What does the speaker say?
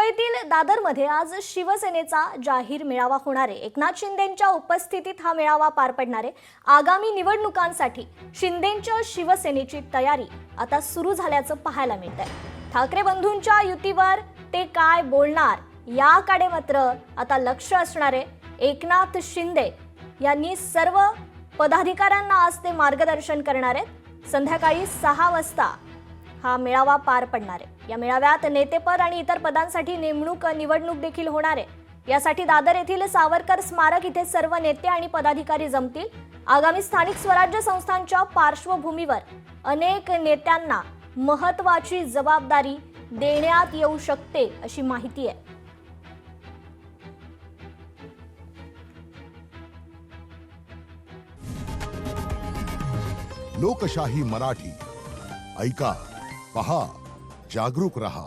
मुंबईतील दादरमध्ये आज शिवसेनेचा जाहीर मेळावा होणार आहे। एकनाथ शिंदेंच्या उपस्थितीत हा मेळावा पार पडणार आहे। आगामी निवडणुकांसाठी शिंदेंच्या शिवसेनेची तयारी आता सुरू झाल्याचं पाहायला मिळतंय। ठाकरे बंधूंच्या युतीवर ते काय बोलणार याकडे मात्र आता लक्ष असणार आहे। एकनाथ शिंदे यांनी सर्व पदाधिकाऱ्यांना आज ते मार्गदर्शन करणार आहेत। संध्याकाळी 6 वाजता हा मेळावा पार पडणार आहे। या मेळाव्यात नेतेपद आणि इतर पदांसाठी निवडणूक देखील होणार आहे। यासाठी दादर येथील सावरकर स्मारक इथे सर्व नेते आणि पदाधिकारी जमतील। आगामी स्थानिक स्वराज्य संस्थांच्या पार्श्वभूमीवर अनेक नेत्यांना महत्त्वाची जबाबदारी देण्यात येऊ शकते अशी माहिती आहे। लोकशाही मराठी ऐका, पहा, जागरूक रहा।